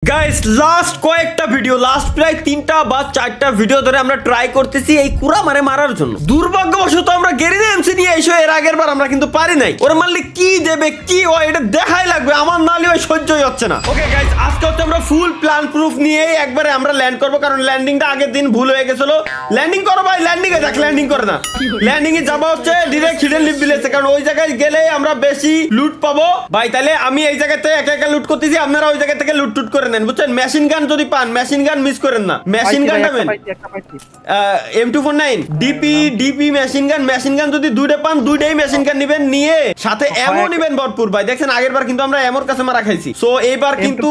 Guys last কয়েকটা video last প্রায় 3টা বা 4টা ভিডিও ধরে আমরা ট্রাই করতেছি এই কুড়া মারার জন্য। দুর্ভাগ্যবশত আমরা গেরিনা এমসি নিয়ে এসে এর আগের বার আমরা কিন্তু পারি নাই। ওরা মারলে কি দেবে কি হয় এটা দেখাই লাগবে, আমার নালে ওই সহ্যই হচ্ছে না। ওকে গাইস আজকে হচ্ছে আমরা ফুল প্ল্যান প্রুফ নিয়ে একবারে আমরা ল্যান্ড করব, কারণ ল্যান্ডিংটা আগের দিন ভুল হয়ে গেছিল। ল্যান্ডিং করো ভাই, ল্যান্ডিং এ দেখ, ল্যান্ডিং করে না, ল্যান্ডিং এ যাবো হচ্ছে ডিরেক্ট হিডেন লিভ ভিলেজে, কারণ ওই জায়গায় গেলে আমরা বেশি লুট পাবো ভাই। তাহলে আমি এই জায়গা থেকে একা একা লুট করতেছি, আপনারা ওই জায়গা থেকে লুট টুট করে নেন, বুঝছেন? মেশিন গান যদি পান মেশিন গান মিস করেন না, মেশিন গান নেবেন। M249 ডিপি মেশিন গান যদি দুইটা পান দুইটাই মেশিন গান নেবেন, নিয়ে সাথে এমও নেবেন ভরপুর ভাই। দেখছেন আগের বার কিন্তু আমরা এমোর কাছে মারা খাইছি, সো এইবার কিন্তু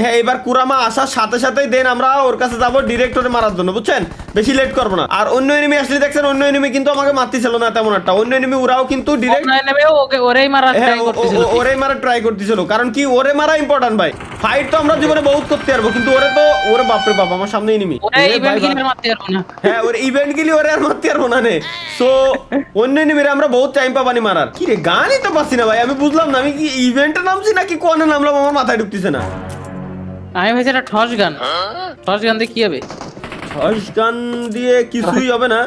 হ্যাঁ এইবার কুরামা আসার সাথে সাথেই দেন আমরা ওর কাছে যাবো ডিরেক্ট ওরে মারার জন্য, বুঝছেন? বেশি লেট করবো না। আর অন্য এনিমি আসলে দেখছেন অন্য এনিমি কিন্তু আমাকে মারতেছিল না তেমন একটা, অন্য এনিমি ওরাও কিন্তু ডিরেক্ট ওরেই মারা ট্রাই করতেছিল, কারণ কি ওরে মারা ইম্পর্টেন্ট ভাই। ফাইট তো আমরা জীবনে বহুত করতে পারবো, কিন্তু ওরে বাপরে বাপ আমার সামনে এনিমি, হ্যাঁ ওর ইভেন্ট গিলি ওরে আর মারতে পারবো না নে। সো অন্য এনিমিরে আমরা বহুত টাইম পাবানি মারার। কি রে গানই তো পাচ্ছি না ভাই, আমি বুঝলাম না আমি কি ইভেন্টে নামছি নাকি কোনে নামলাম, আমার মাথায় ঢুকতেছে না। আমি ভাবছি এটা ঠস গান দিয়ে কি হবে? ঠস গান দিয়ে কিছুই হবে না।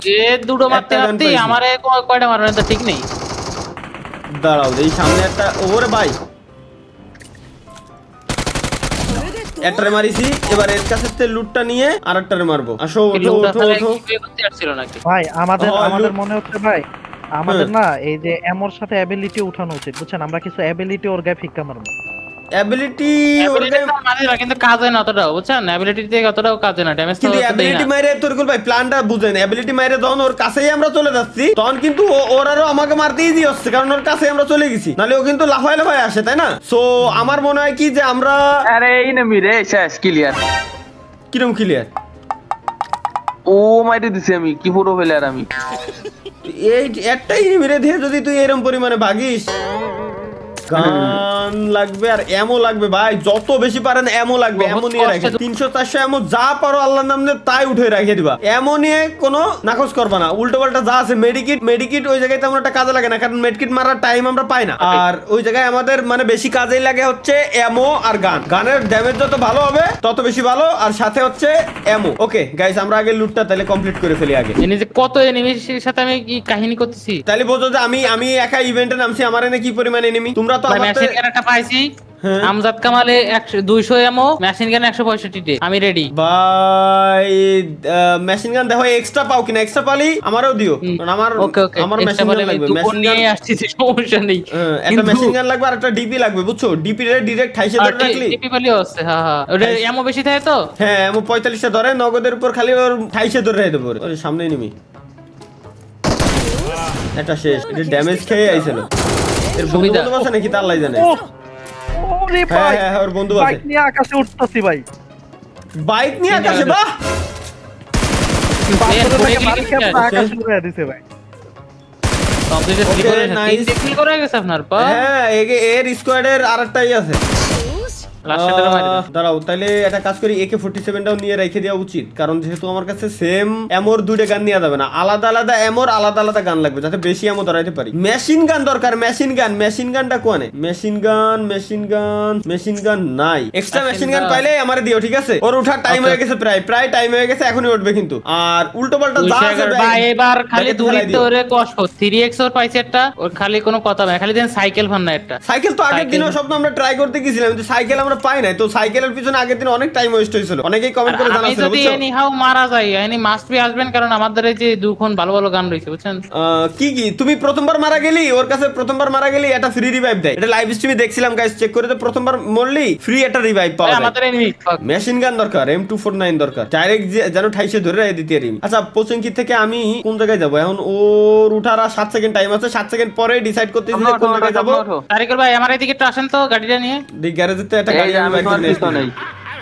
যে দুটো মারতে আমারে কয়টা মারবে তো ঠিক নেই। দাঁড়াও এই সামনে একটা, ওরে ভাই একটারে মারিছি, এবার এর কাছে থেকে লুটটা নিয়ে আরেকটারে মারবো। আসো ওঠো ভাই আমাদের মনে হচ্ছে ভাই আমাদের না এই যে এমর সাথে অ্যাবিলিটি উঠানো উচিত, বুঝছেন? আমরা কিছু অ্যাবিলিটি ওর গায়ে ফিক্কা মারবো। অ্যাবিলিটি কিন্তু কাজে না অতটাও, বুঝছেন? অ্যাবিলিটি থেকে অতটাও কাজে না, ড্যামেজ কিন্তু অ্যাবিলিটি মাইরে তোরকুল ভাই প্ল্যানটা বুঝেন। অ্যাবিলিটি মাইরে যখন ওর কাছেই আমরা চলে যাচ্ছি তখন কিন্তু ওর আরো আমাকে মারতে ইজি হচ্ছে, কারণ ওর কাছে আমরা চলে গেছি, নালে ও কিন্তু লাফায় লাফায় আসে, তাই না? সো আমার মনে হয় কি যে আমরা আরে এই নেমি রে শেষ ক্লিয়ার। কিরম ক্লিয়ার? ও মাইরে দিছি আমি, কি পুরো প্লেয়ার আমি। এই একটাই মেরে দিয়ে যদি তুই এরকম পরিমাণে ভাগিস। গান লাগবে আর এমও লাগবে ভাই, যত বেশি পারেন এমও লাগবে, এমও নিয়ে রাখে 300-400 এমও যা পারো আল্লাহর নামে তাই উঠে রাখে দিবা। এমও নিয়ে কোনো নাকচ করবা না, উল্টো পাল্টা যা আছে মেডিকিট ওই জায়গায় তেমন একটা কাজে লাগে না, কারণ মেডিকিট মারার টাইম আমরা পাই না। আর ওই জায়গায় আমাদের মানে বেশি কাজেই লাগে হচ্ছে এমও আর গানের ড্যামেজ যত ভালো হবে তত বেশি ভালো, আর সাথে হচ্ছে এমও। ওকে গাইস আমরা আগে লুটটা তাহলে কমপ্লিট করে ফেলি আগে। এনে যে কত এনিমির সাথে আমি কি কাহিনী করতেছি, তাহলে বোঝো যে আমি একা ইভেন্টে নামছি, আমার এনে কি পরিমাণ এনিমি। তোমরা তো মেশিন গান একটা পাইছি, আমজাদ কামালে 200 এমও, মেশিন গান 165 তে আমি রেডি ভাই। মেশিন গান দেখো এক্সট্রা পাও কিনা, এক্সট্রা পালি আমারও দিও, কারণ আমার মেশিন গান লাগবে। মেশিন গান আসছে সমস্যা নেই, একটা মেশিন গান লাগবে আর একটা ডিপি লাগবে, বুঝছো? ডিপি রে ডাইরেক্ট 28 ধরে রাখলি ডিপি পালিও আছে। হ্যাঁ হ্যাঁ ওটা এমও বেশি থাকে তো, হ্যাঁ এমও 45 ধরে, নগদের উপর খালি ওর 28 ধরে রেখে দেবো। ওর সামনে নিমি এটা শেষ, এটা ড্যামেজ খেয়ে আইছিল। এর বন্ধু আছে নাকি তা আল্লাহ জানে। ওরে ভাই হ্যাঁ ওর বন্ধু আছে। বাইক নিয়ে আকাশে উঠতাছি ভাই, বাইক নিয়ে আকাশে, বাহ আকাশে উড়ে দিছে ভাই। করে গেছে আপনার পা। হ্যাঁ এর স্কোয়াডের আরেকটাই আছে। দাঁড়াও তাহলে একটা কাজ করি, AK-47টাও নিয়ে রেখে দেওয়া উচিত, কারণ যেহেতু আমার কাছে সেম এমোর দুইটা গান নেওয়া যাবে না, আলাদা আলাদা এমোর আলাদা আলাদা গান লাগবে যাতে বেশি এমো ধরাইতে পারি। মেশিন গান দরকার, মেশিন গানটা কোনে? মেশিন গান নাই। এক্সট্রা মেশিন গান পাইলে আমারে দিও, ঠিক আছে? ওর ওঠার টাইম হয়ে গেছে, প্রায় টাইম হয়ে গেছে, এখনই উঠবে কিন্তু। আর উল্টো পাল্টা যা আছে ভাই এবার খালি দূরিতে ওরে কষ্ট 3x ওর পাইছে একটা, ওর খালি কোনো কথা নাই, খালি দেন সাইকেল ফান না একটা। সাইকেল তো আগের দিনও স্বপ্ন আমরা ট্রাই করতে গেছিলাম, কিন্তু সাইকেল আমরা পাই নাই। তো সাইকেলের পিছনে আগের দিন অনেক টাইম ওয়েস্ট হয়েছিল, অনেকেই কমেন্ট করে জানাচ্ছিল, বুঝছো? যদি এনি হাউ মারা যায় এনি মাস্ট বি আসবেন, কারণ আমাদের এই যে দুখন ভালো ভালো গান রয়েছে, বুঝছেন? কি তুমি প্রথমবার মারা গেলি, ওর কাছে প্রথমবার মারা গেলি এটা ফ্রি রিভাইভ দেয়। এটা লাইভ স্ট্রিমে দেখছিলাম গাইস, চেক করে। তো প্রথমবার মরলি ফ্রি একটা রিভাইভ পাওয়া যায়। আমাদের এনিমি মেশিন গান দরকার, M249 দরকার, ডাইরেক্ট যেন 28 ধরে রাখে দিতে পারি। আচ্ছা পোচিংকি থেকে আমি কোন জায়গায় যাব এখন? ওর উঠার 7 সেকেন্ড টাইম আছে, 7 সেকেন্ড পরে ডিসাইড করতেছি যে কোন জায়গায় যাব। তারিকুল ভাই আমার এদিকে একটু আসেন তো গাড়িটা নিয়ে। গ্যারেজে তো একটা গাড়ি আমি বাইক নিয়ে এসেছি।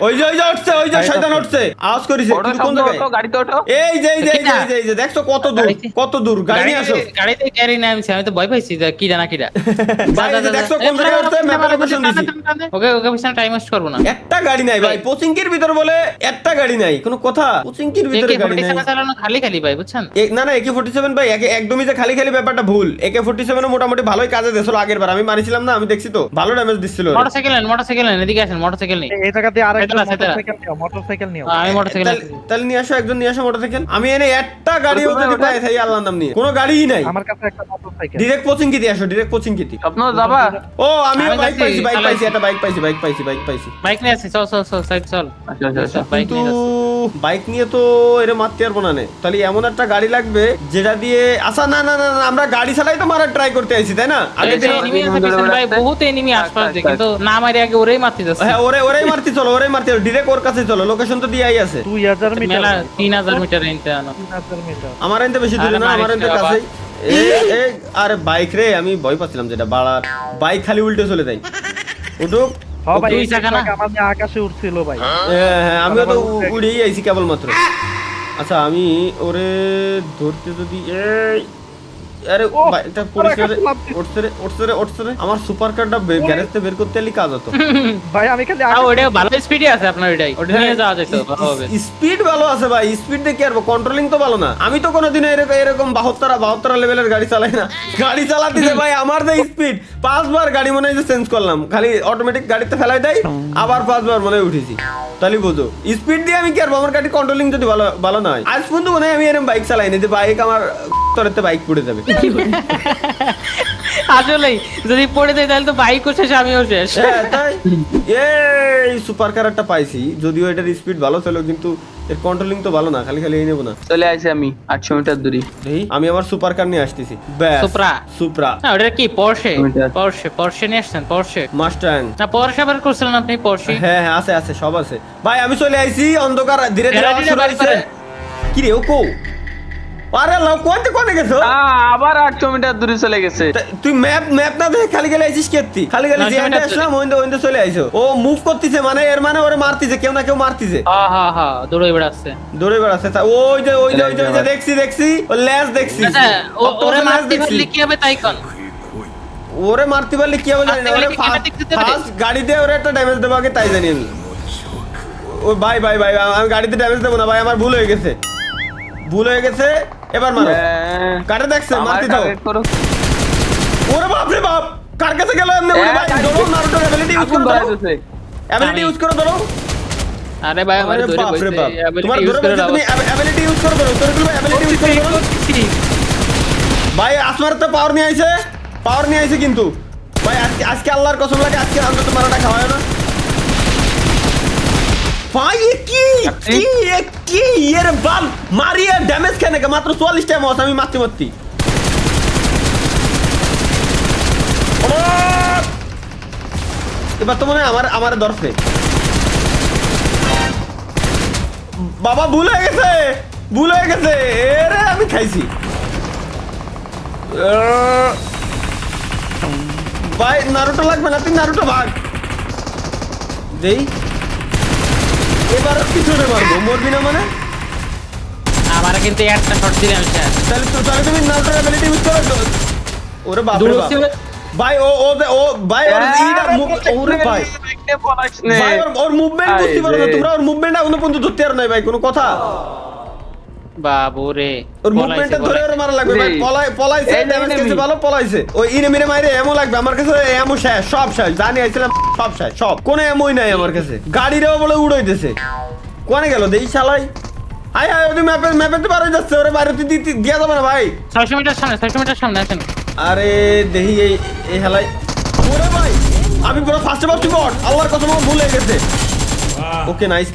ওই যে উঠছে, ওই যে শয়তান উঠছে, আওয়াজ করিছে। ওটো কিন্তু কোন সামনে জায়গায়? ওটো গাড়িতে ওটো এই যে দেখছো কত দূর গাড়ি নিয়ে আসো। গাড়িতে ক্যারি না আমি তো ভয় পাইছি যে কি জানা কিরা ভাই, এই যে দেখছো কোন জায়গায় উঠছে, ম্যাপে লোকেশন দিছি। ওকে পিছনে টাইম ওয়েস্ট করব না। একটা গাড়ি নাই ভাই, পচিংকির ভিতর বলে একটা গাড়ি নাই, কোনো কথা? পচিংকির ভিতরে একে গাড়ি নাই। 47 চালানো খালি ভাই বুঝছেন। না AK47 ভাই, একদমই যে খালি ব্যাপারটা ভুল। AK47 মোটামুটি ভালোই কাজে দিয়েছিল আগের বার, আমি মারিছিলাম না, আমি দেখছি তো ভালো ড্যামেজ দিছিল। মোটরসাইকেল নেন, এদিকে আসেন, মোটরসাইকেল নেই। এই জায়গা দিয়ে আরেকটা সেটা না। মোটরসাইকেল নিও। আমি মোটরসাইকেল তাহলে নিয়ে আসো, একজন নিয়ে আসো মোটরসাইকেল। আমি এনে একটা গাড়িও যদি পাই তাই আল্লাহর নাম নিয়ে, কোনো গাড়িই নাই। আমার কাছে একটা মোটরসাইকেল। ডিরেক্ট পচিংকি দিয়ে আসো, ডিরেক্ট পচিংকি। স্বপ্ন যাবা? ও আমিও আমি বাইক যাচ্ছি, পাইছি, একটা বাইক পাইছি। বাইক নিয়ে আসি, চল সাইড চল। আচ্ছা বাইক কিন্তু নিয়ে যাচ্ছি। বাইক নিয়ে তো এরে মারতে পারবো না নে। তাহলে এমন একটা গাড়ি লাগবে যেটা দিয়ে আচ্ছা না আমরা গাড়ি চালাই তো মারার ট্রাই করতে আইছি, তাই না? আগের দিন এনিমি আছে পিছনে ভাই, বহুত এনিমি আশপাশ দিয়ে, কিন্তু না মারি আগে ওরেই মারতে যাচ্ছে। হ্যাঁ ওরেই মারতে চলো, ডিরেক্ট ওর কাছে চলো, লোকেশন তো দিয়েই আছে। 2000 মিটার। মেলা 3000 মিটার এনতে আনো। 3000 মিটার। আমার এনতে বেশি দূরে না, আমার এনতে কাছেই। এই আরে বাইক রে, আমি ভয় পাচ্ছিলাম যেটা বাড়ার বাইক খালি উল্টে চলে যায়। উঠুক। হ্যাঁ ভাই, দুই এই চাকা না? আমাদের আকাশে উঠছিল ভাই। হ্যাঁ আমিও তো উড়েই আইছি কেবলমাত্র। আচ্ছা আমি ওরে ধরতে যদি আরে ও, এটা পরিষ্কার আকাশে উঠছে রে। আমার সুপার কারটা গ্যারেজ থেকে বের করতে এলি কাজ হতো। ভাই আমি খালি ওটা ভালো স্পিডে আছে আপনার ওটাই, ওটা নিয়ে যাওয়া যেত ভালো হবে। স্পিড ভালো আছে ভাই, স্পিড দেখে আর কন্ট্রোলিং তো ভালো না। আমি তো কোনোদিন এরকম 72 লেভেলের গাড়ি চালাই না। গাড়ি চালাতে যে ভাই আমার যে স্পিড, 5 বার গাড়ি মনে হয় যে চেঞ্জ করলাম, খালি অটোমেটিক গাড়িতে ফেলাই দেয়, আবার 5 বার মনে হয় উঠেছি। তাহলে বুঝো স্পিড দিয়ে আমি কি আর আমার গাড়ি কন্ট্রোলিং যদি ভালো না হয়। আজ পর্যন্ত মনে হয় আমি এরকম বাইক চালাই না যে বাইক আমার তরেতে বাইক পড়ে যাবে। আসলেই যদি পড়ে যায় তাহলে তো বাইকও শেষ, আমিও শেষ। হ্যাঁ তাই এই সুপার কার একটা পাইছি, যদিও এটার স্পিড ভালো ছিল কিন্তু এর কন্ট্রোলিং তো ভালো না, খালি এই নেব না। চলে আইছি আমি 800 মিটার দূরে। আমি আমার সুপার কার নিয়ে আসতেছি। ব্যাস সুপ্রা না ওটা কি পরশে নিয়ে আসছেন? পরশে মাস্টাং না, পরশে আবার করছিলেন আপনি? পরশে হ্যাঁ আছে সব আছে ভাই। আমি চলে আইছি, অন্ধকার ধীরে আওয়াজ শুরু হইছে। কি রে ও কো? আরে আল্লাহ কোনে গেছো? আবার 800 মিটার দূরে চলে গেছে। তুই ম্যাপ না দেখে খালি আইছিস কেতি? খালি যে এন্ড আসলাম ওইন্দে চলে আইছো। ও মুভ করতেছে, মানে এর মানে ওরে মারতিছে, কেউ না কেউ মারতিছে। হ্যাঁ দৌড়ে বেড়াচ্ছে। ওই যে দেখছি ও ল্যাজ দেখছি। ওরে মারতে পারলে কি হবে তাই কোন? ওরে মারতে পারলে কি হবে জানি না। ওরে ফার্স্ট গাড়িতে ওরে একটা ড্যামেজ দেব আগে, তাই জানি আমি। ও ভাই আমি গাড়িতে ড্যামেজ দেব না ভাই, আমার ভুল হয়ে গেছে। এবার মারো। কাটে দেখছে মারতে দাও। ওরে বাপ রে বাপ, কার কাছে গেল এমনি? ওরে ভাই ধরো, নারুটো অ্যাবিলিটি ইউজ করো, অ্যাবিলিটি ইউজ করো, ধরো। আরে ভাই আমার আরে ধরে বাপ রে বাপ, বসে তোমার ইউজ ধরে করে বলছি, তুমি অ্যাবিলিটি ইউজ করো, ধরো তোর অ্যাবিলিটি ইউজ করো। ভাই আসমার তো পাওয়ার নিয়ে আইছে কিন্তু ভাই আজকে আল্লাহর কসম লাগে, আজকে অন্তত মারাটা খাওয়ায় না ভাই। কি এর বাল মারিয়া ড্যামেজ কেন মাত্র 44 টা মত আমি মারতে এবার তো মনে হয় আমার দরফে বাবা ভুল হয়ে গেছে এরে আমি খাইছি ভাই। নারুটো লাগবে না, তুই নারুটো ভাগ দেই। এবার পিছনে মারবো, মরবি না মানে? আমার কিন্তু একটা শট দিলাম স্যার। তাহলে তুমি নারুটোর অ্যাবিলিটি ইউজ করো। ওরে বাপ রে বাপ ভাই, ও ভাই ওর ইডা ওরে ভাই ওর মুভমেন্ট বুঝতে পারো না তোমরা? ওর মুভমেন্ট এখনো পর্যন্ত ধরতে পারো না ভাই, কোনো কথা? বাবু রে, ওর মুভমেন্টটা ধরে ওরে মারা লাগবে ভাই। পলাইছে, ড্যামেজ খেয়েছে ভালো, পলাইছে। ওই ইনেমিরে মাইরে এমো লাগবে। আমার কাছে এমো শেষ, সব শেষ, জানি আইছিলাম সব শেষ, সব কোনো এমোই নাই আমার কাছে। গাড়িরেও বলে উড়াইতেছে। কোনে গেল দেই শালাই? আয় ওই ম্যাপে তো পারে যাচ্ছে, ওরে বাইরে দিয়া যাবে না ভাই। 600 মিটার সামনে আছেন। আরে দেখি এই হেলাই। ওরে ভাই আমি পুরো ফার্স্টে ভাবছি বট, আল্লাহর কসম আমার ভুল হয়ে গেছে। Okay nice.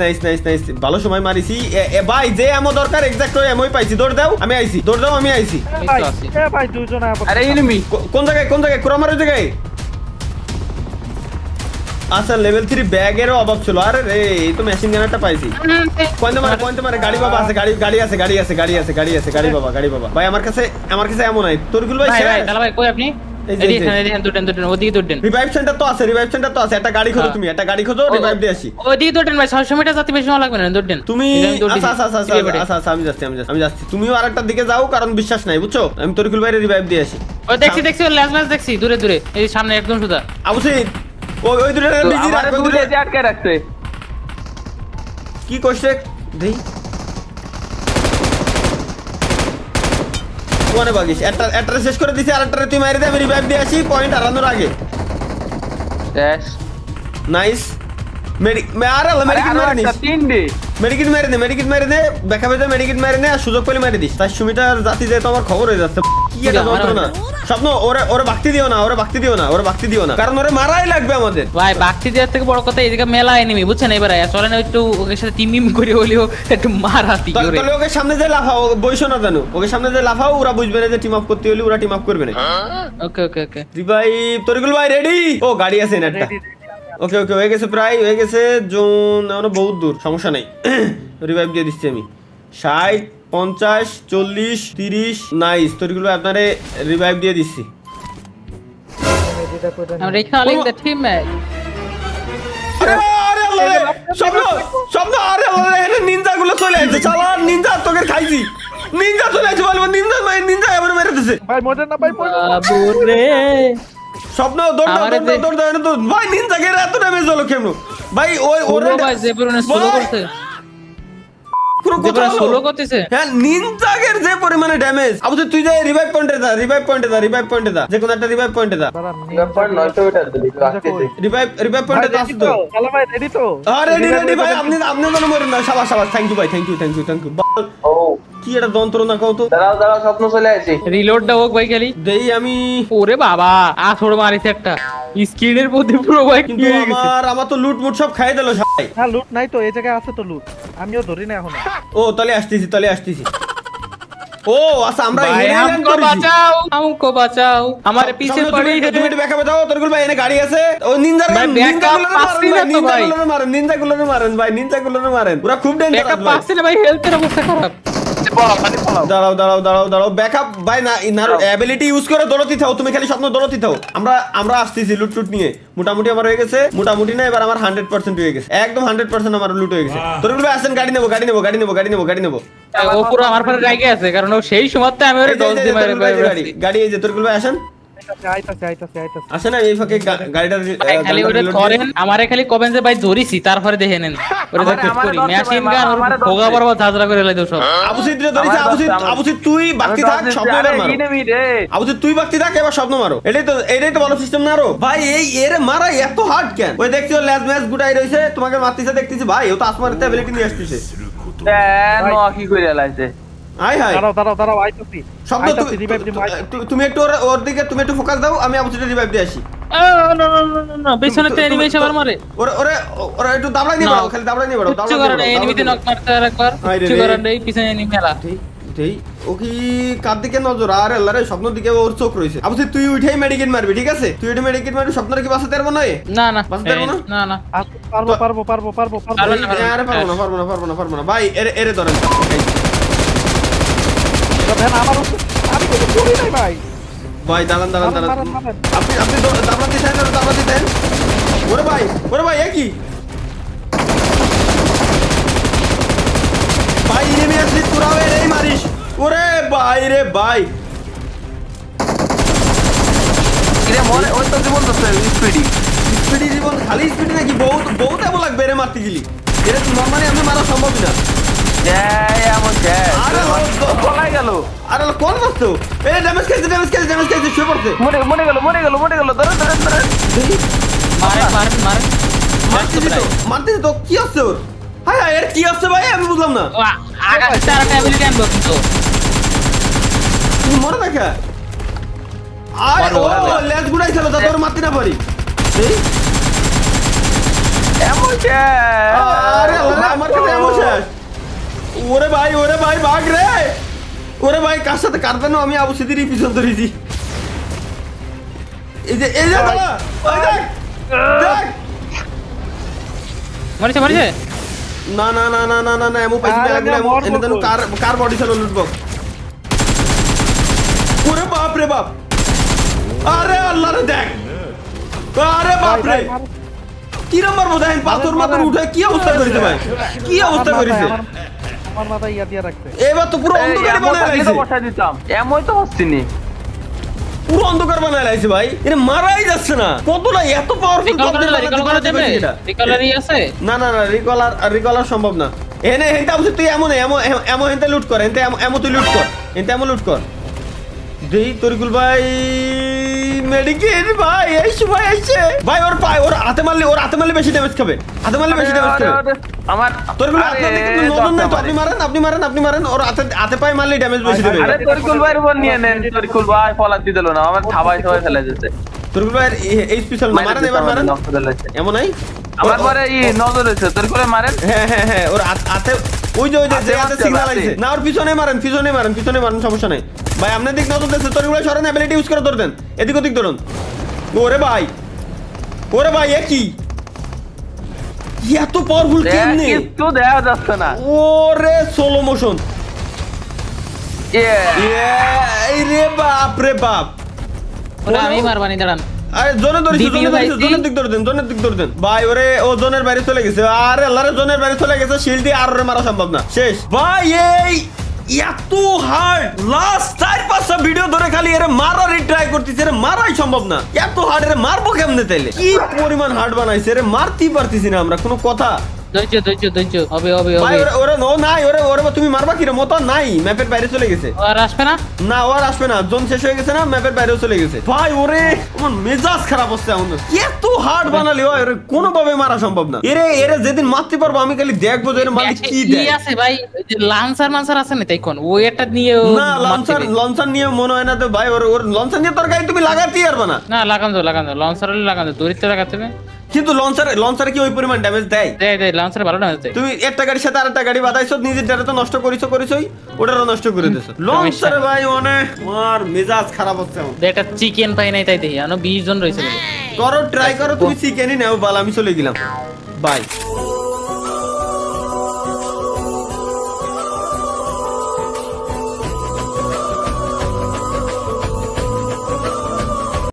ভালো সময় মারিছি ভাই। যে এমো দরকার এক্সাক্ট ওই এমোই পাইছি। দৌড় দাও আমি আইছি। ভাই দুইজন। আরে এনিমি কোন জায়গায় কুরামারের জায়গায়? আচ্ছা লেভেল 3 ব্যাগেরও অভাব ছিল। আরে রে এই তো মেশিন গানারটা পাইছি। পয়েন্টে মারে গাড়ি বাবা আছে, গাড়ি আছে গাড়ি বাবা ভাই। আমার কাছে এমন নাই। তোরগুল ভাই তাহলে ভাই কই আপনি? এই যে, এদিকে দুটেন ওদিকে দুটেন রিভাইভ সেন্টার তো আছে একটা গাড়ি খোঁজো, তুমি একটা গাড়ি খোঁজো, রিভাইভ দিয়ে আসি। ওদিকে দুটেন ভাই 600 মিটার যাতে বেশি সময় লাগবে না দুটেন তুমি আচ্ছা আমি যাচ্ছি, তুমিও আরেকটার দিকে যাও, কারণ বিশ্বাস নাই বুঝছো। আমি তরিকুল ভাইয়ের রিভাইভ দিয়ে আসি। ওই দেখছি ল্যাস দেখছি দূরে এই সামনে একদম সুদা আবুসিদ ওই দুটো বিজি রাখ, ওই দুটো আটকে রাখছে। কি করছে দেই কোনে বাগিস একটা শেষ করে দিছি, আরেকটারে তুই মারি দে, আমি রিভাইভ দিয়ে আসি পয়েন্ট হারানোর আগে। ড্যাশ নাইস মেডিকেট মেরে দে দেখা পেতে মেডিকেট মেরে নে, আর সুযোগ পেলে মেরে দিস। তাই সুমিটার জাতি যে তোমার খবর হয়ে যাচ্ছে, কি এটা যন্ত্রণা। স্বপ্ন ওরে বাক্তি দিও না, কারণ ওরে মারাই লাগবে আমাদের। ভাই বাক্তি দেওয়ার থেকে বড় কথা এদিকে মেলা এনিমি বুঝছেন, এবার চলেন একটু ওকে সাথে টিম করে হলেও একটু মারাতি করে। তাহলে ওকে সামনে যে লাফাও, বইসো না জানো, ওকে সামনে যে লাফাও, ওরা বুঝবে না যে টিম আপ করতে হলে ওরা টিম আপ করবে না। ওকে রিভাইভ তরিকুল ভাই রেডি? ও গাড়ি আছে না একটা। ওকে হয়ে গেছে, প্রায় হয়ে গেছে, জোন এখনো বহুত দূর, সমস্যা নাই। রিভাইভ দিয়ে দিচ্ছি আমি 60 50 40 30। নাইস তরিকুল ভাই, আপনারে রিভাইভ দিয়ে দিচ্ছি। আমরা রিকলিং দ্য টিমমেট। আরে আল্লাহ রে, স্বপ্ন আরে আল্লাহ রে, নিনজা গুলো চলে আসছে, চালা নিনজা তোকে খাইছি, নিনজা চলে আসছে, বলবো নিনজা এবার মেরে দিছে ভাই মরে না ভাই বাবু রে। স্বপ্ন দৌড় ভাই, নিনজা কে এত ড্যামেজ হলো কেন ভাই? ওই ওরে ভাই জেবরনে স্লো করতে, জেবরনে স্লো করতেছে। হ্যাঁ নিনজাগের যে পরিমাণে ড্যামেজ। আবু তুই যে রিভাইভ পয়েন্টে যা, যে কোনো একটা রিভাইভ পয়েন্টে যা। রিভাইভ পয়েন্টে যা তো। চলো ভাই রেডি তো? আরে রেডি ভাই, আপনি যেন মরেন না। শাবাশ থ্যাংক ইউ ভাই, থ্যাংক ইউ ও কি এটা যন্ত্রণা কও তো। দাঁড়াও স্বপ্ন চলে আসি। রিলোডটা হোক ভাই খালি দেই আমি। ওরে বাবা আছড় মারিছে একটা স্ক্রিনের মধ্যে পুরো ভাই। কিন্তু আমার তো লুট মুট সব খাই দিল সবাই। না লুট নাই তো, এই জায়গায় আছে তো লুট, আমিও ধরি না এখন। ও তাহলে আসতেছি। ও আচ্ছা আমরা ভাই हमको बचाओ हमारे पीछे पड़ी है। তুমি একটু ব্যাকআপে দাও তরকুল ভাই, এনে গাড়ি আছে। ও নিনজার ভাই, backup পাচ্ছি না তো ভাই। নিনজাগুলোরে মারেন ভাই, নিনজাগুলোরে মারেন, ওরা খুব ডেঞ্জারাস ব্যাকআপ ভাই। পাচ্ছি না ভাই, হেলথের অবস্থা খারাপ। দাঁড়াও ব্যাকআপ ভাই, না ইনার অ্যাবিলিটি ইউজ করে দৌড়তে থাও, তুমি খালি স্বপ্ন দৌড়তে থাও। আমরা আসতেছি লুট নিয়ে। মোটামুটি আমার হয়ে গেছে, মোটামুটি না এবার আমার 100% হয়ে গেছে, একদম 100% আমার লুট হয়ে গেছে। তরকুল ভাই আসেন, গাড়ি নেবো। ও পুরো আমার পরে রাগে আছে, কারণ ও সেই সময়তে আমি ওরে ডজ দিয়ে মারে গাড়ি এই যে তরকুল ভাই আসেন। আইতাছে আসেন এই ফাঁকে গাড়িটা খালি ওরে করেন, আমারে খালি কবেন যে ভাই ধরিছি, তারপরে দেখে নেন ওরে চেক করি। মেশিন গান ওর ভোগা বরাবর ঝাঁঝরা করে লাইতো সব। আবুসিদ রে ধরিছে, আবুসিদ তুই বাকি থাক, স্বপ্ন এবার মারো। আবুসিদ তুই বাকি থাক, এবার স্বপ্ন মারো। এটাই তো ভালো সিস্টেম না আরো ভাই। এর মারা এত হার্ড কেন? ওই দেখছো ল্যাজ ম্যাচ গুটাই রইছে, তোমাকে মারতেছে দেখতেছি ভাই। ও তো আসমানের অ্যাবিলিটি নিয়ে আসতেছে। কি করে লাইছে? হাই দাঁড়াও আইতাছি। শব্দ তুমি একটু ওর দিকে তুমি একটু ফোকাস দাও, আমি আবুসিদের রিভাইভ দিয়ে আসি। না পেছনে তো এনিমি এসে মারে। ওরা একটু দাবড়াই নিয়ে বাড়াও, খালি দাবড়াই নিয়ে বাড়াও। কিছু করে না, এনিমিতে নক মারতে আর একবার কিছু করে না, এই পিছনে এনিমি মেলা। দেই ও কি কার দিকে নজর? আরে আল্লাহ রে, স্বপ্নের দিকে ওর চোখ রইছে। আবুসিদ তুই উঠেই মেডিকেট মারবি, ঠিক আছে? তুই উঠে মেডিকেট মারবি, স্বপ্নের কি বাঁচাতে পারবো না? না বাঁচাতে পারবো না? না পারবো আরে পারবো না ভাই। এরে ধরেন আমি কিছু করি নাই ভাই। ভাই, দাঁড়ান। মারেন। আপনি দাবড়াতে চান। ওরে ভাই একই ভাই, এনিমি আসলে তোরাও এই মারিস। ওরে ভাই রে ভাই, কিরে মনে ওই তো জীবন তো স্পিডি জীবন, খালি স্পিডি নাকি? বহুত এমন লাগবে এরে মারতে গেলি। এরে নরমালি আমি মারা সম্ভব না। পলাই গেল। আরে কোন মারতো? ড্যামেজ খেয়েছে, শুয়ে পড়ছে। মরে গেল। ধরে মারতে তো কি আছে ওর? হাই এর কি আছে ভাই, আমি বুঝলাম না। আগা তার একটা অ্যাবিলিটি আনবো কিন্তু তুমি মরে দেখা। আরে ও লেজ গুড়াইছিল যাতে ওর মারতে না পারি। আরে আমার কাছে এমন শেষ। ওরে ভাই ভাগ রে। ওরে ভাই কার সাথে কাটবে না? আমি আবুসিদের পিছন ধরেছি। এই যে দাদা, ওই দেখ মারিছে না এমন পাইছি মেলাগুলো, এনে দেন কার বডি ছিল লুটবক্স। ওরে বাপ রে বাপ, আরে আল্লাহ রে দেখ, আরে বাপ রে, কি নাম্বার বোঝায় পাথর মাথর উঠে কি অবস্থা করেছে ভাই, কি অবস্থা করেছে। আমার মাথায় ইয়া দিয়ে রাখছে। এবার তো পুরো অন্ধকারে বানায় লাইছে, বসাই দিতাম, এমন তো হচ্ছিনি। পুরো অন্ধকার বানায় লাইছে ভাই, এটা মারাই যাচ্ছে না। কতটা এত পাওয়ারফুল রিকলারই আছে। না না না, রিকলার সম্ভব না। এনে হেনটা বলছিস তুই এমন এমন হেনটা লুট কর, হেনটা এমন তুই লুট কর, হেনটা এমন লুট কর। দেই তরিকুল ভাই মেডিকেট ভাই, আইছে ভাই আইছে ভাই। ওর পায়, ওর হাতে মারলে বেশি ড্যামেজ খাবে, হাতে মারলে বেশি ড্যামেজ খাবে। আমার তরিকুল ভাই আপনাদের কিন্তু নজর নাই তো, আপনি মারেন, ওর হাতে পায় মারলে ড্যামেজ বেশি দেবে। আরে তরিকুল ভাইয়ের উপর নিয়ে নেন, তরিকুল ভাই ফলাত দিল না, আমার সবাই ফেলে দিয়েছে। তরিকুল ভাই এই স্পেশাল মারেন, এবার মারেন। এমন নাই আমার পরে এই নজর হয়েছে, তরিকুল ভাই মারেন। হ্যাঁ ওর হাতে ওই যে হাতে সিগন্যাল আইছে না, ওর পিছনে মারেন, পিছনে মারেন, সমস্যা নাই ভাই। আপনার দিক নজর দিচ্ছে, তরিকুল ভাই সরেন, অ্যাবিলিটি ইউজ করে ধরতেন, এদিক ওদিক ধরুন। ওরে ভাই এ কি এত পাওয়ারফুল কেমনে, কিছু দেখা যাচ্ছে না। ওরে স্লো মোশন, এই রে বাপ রে বাপ। ওরা আমি মারবানি, দাঁড়ান। আরে জোনে জোনের দিক ধরতেন ভাই। ওরে ও জোনের বাইরে চলে গেছে, আরে আল্লাহ রে, জোনের বাইরে চলে গেছে, শিল্ড দিয়ে আর ওরে মারা সম্ভব না, শেষ ভাই। এই এত হার্ড, লাস্ট 4-5টা ভিডিও ধরে খালি এর মারারই ট্রাই করতেছে, এর মারাই সম্ভব না। এত হার্ড, এর মারবো কেমনে তাইলে? কি পরিমাণ হার্ড বানাইছে, এর মারতেই পারতেছি না আমরা, কোনো কথা। ধৈর্য হবে ভাই ওরে নো নাই, ওরে তুমি মারবা কি রে, মতো নাই, ম্যাপের বাইরে চলে গেছে। আর আসবে না, না ও আর আসবে না, জোন শেষ হয়ে গেছে না, ম্যাপের বাইরেও চলে গেছে ভাই। ওরে আমার মেজাজ খারাপ হচ্ছে এখন, এত হার্ড বানালি হয় ওরে কোনোভাবে মারা সম্ভব না। এরে যেদিন মারতে পারবো আমি খালি দেখবো যে এর মালিক কি দেয়। আছে ভাই, ওই যে লান্সার আছে না, তাই কোন ওই একটা নিয়ে না লঞ্চার নিয়ে মনে হয় না তো ভাই। ওর লঞ্চার নিয়ে তোর গায়ে তুমি লাগাতেই পারবে না। না লাগান লঞ্চার দড়িতে লাগাতে হবে। কিন্তু লঞ্চারে কি ওই পরিমাণ ড্যামেজ দেয়? দেয় লঞ্চারে ভালো ড্যামেজ দেয়। তুমি একটা গাড়ির সাথে আরেকটা গাড়ি বাঁধাইছো, নিজের ডাটা তো নষ্ট করিছই, ওটারও নষ্ট করে দিছো। লঞ্চারে ভাই অনেক আমার মেজাজ খারাপ হচ্ছে এখন। একটা চিকেন পাই নাই, তাই দেখি আনো 20 জন রয়েছে। করো ট্রাই করো, তুমি চিকেনই নাও বাল, আমি চলে গেলাম বাই।